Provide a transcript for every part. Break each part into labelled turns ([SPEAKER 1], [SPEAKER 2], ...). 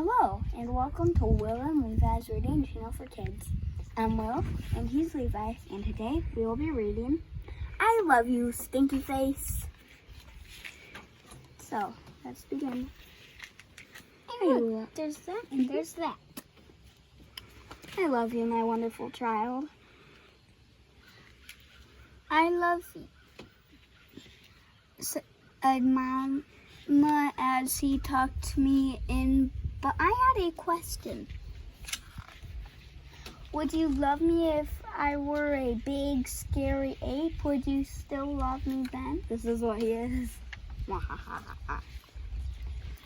[SPEAKER 1] Hello, and welcome to Will and Levi's Reading Channel for Kids. I'm Will, and he's Levi, and today we will be reading I Love You, Stinky Face. So, let's begin.
[SPEAKER 2] Look, there's that and there's that.
[SPEAKER 1] I love you, my wonderful child.
[SPEAKER 2] I love you. Mama, as he tucked me in, but I had a question. Would you love me if I were a big, scary ape? Would you still love me then?
[SPEAKER 1] This is what he is.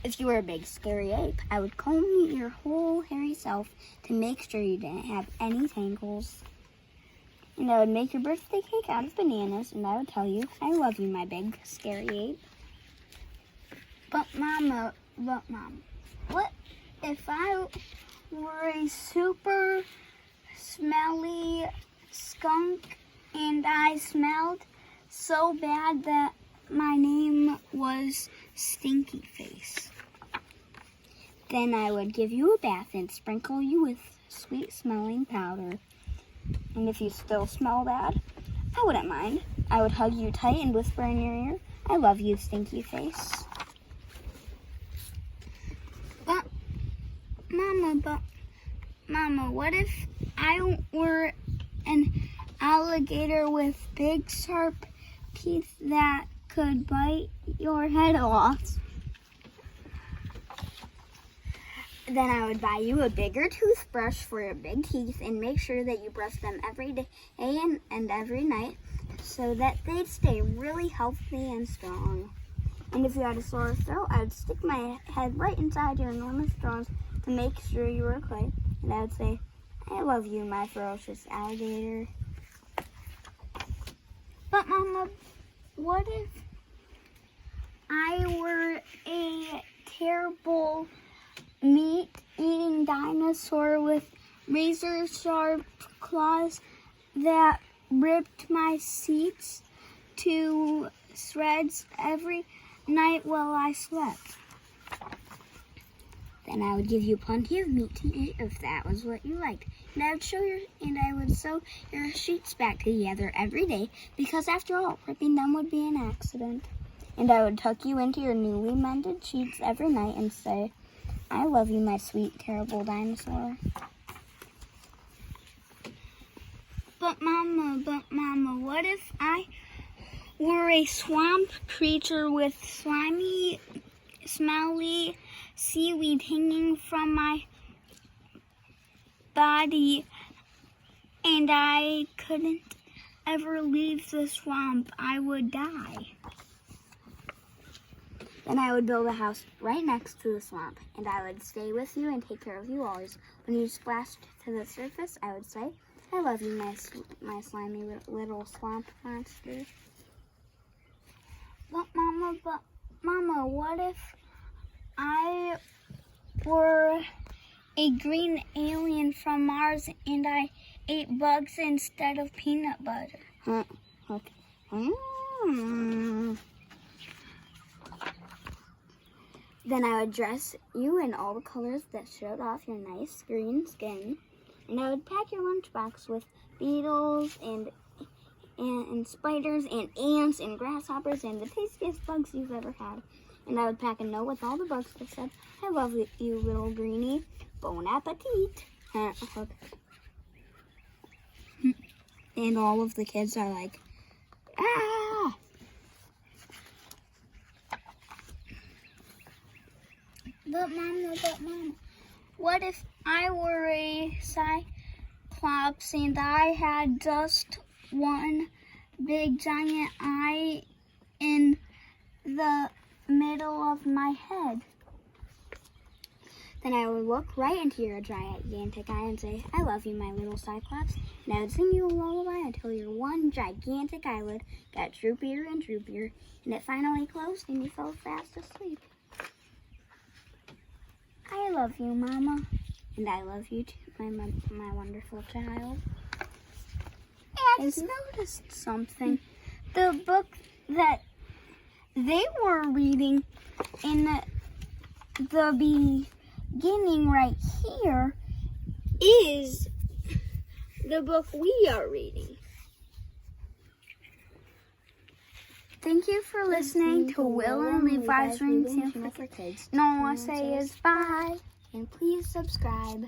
[SPEAKER 1] If you were a big, scary ape, I would comb your whole hairy self to make sure you didn't have any tangles. And I would make your birthday cake out of bananas, and I would tell you, I love you, my big, scary ape.
[SPEAKER 2] But Mama, what if I were a super smelly skunk and I smelled so bad that my name was Stinky Face?
[SPEAKER 1] Then I would give you a bath and sprinkle you with sweet smelling powder. And if you still smell bad, I wouldn't mind. I would hug you tight and whisper in your ear, I love you, Stinky Face.
[SPEAKER 2] But Mama, what if I were an alligator with big sharp teeth that could bite your head off?
[SPEAKER 1] Then I would buy you a bigger toothbrush for your big teeth and make sure that you brush them every day and every night so that they'd stay really healthy and strong. And if you had a sore throat, I would stick my head right inside your enormous jaws to make sure you were okay. And I would say, I love you, my ferocious alligator.
[SPEAKER 2] But Mama, what if I were a terrible meat-eating dinosaur with razor-sharp claws that ripped my seats to shreds every night while I slept?
[SPEAKER 1] Then I would give you plenty of meat to eat if that was what you liked. And I would sew your sheets back together every day because after all, ripping them would be an accident. And I would tuck you into your newly mended sheets every night and say, I love you, my sweet, terrible dinosaur.
[SPEAKER 2] But Mama, what if I were a swamp creature with slimy, smelly seaweed hanging from my body and I couldn't ever leave the swamp? I would die.
[SPEAKER 1] Then I would build a house right next to the swamp, and I would stay with you and take care of you always. When you splashed to the surface, I would say, I love you, my slimy little swamp monster.
[SPEAKER 2] But Mama, what if I were a green alien from Mars and I ate bugs instead of peanut butter?
[SPEAKER 1] Okay. Then I would dress you in all the colors that showed off your nice green skin. And I would pack your lunchbox with beetles and spiders and ants and grasshoppers and the tastiest bugs you've ever had. And I would pack a note with all the bugs that said, I love you, little greenie. Bon appetit. And all of the kids are like, ah!
[SPEAKER 2] But Mama, what if I were a cyclops and I had just one big giant eye in the middle of my head?
[SPEAKER 1] Then I would look right into your gigantic eye and say, I love you, my little cyclops. And I would sing you a lullaby until your one gigantic eyelid got droopier and droopier, and it finally closed and you fell fast asleep. I love you, Mama. And I love you too, my wonderful child.
[SPEAKER 2] I just noticed something. The book that they were reading in the beginning right here is the book we are reading. Thank you for listening to Will and Levi's Reading Channel for Kids. And all I want to say is bye.
[SPEAKER 1] And please subscribe.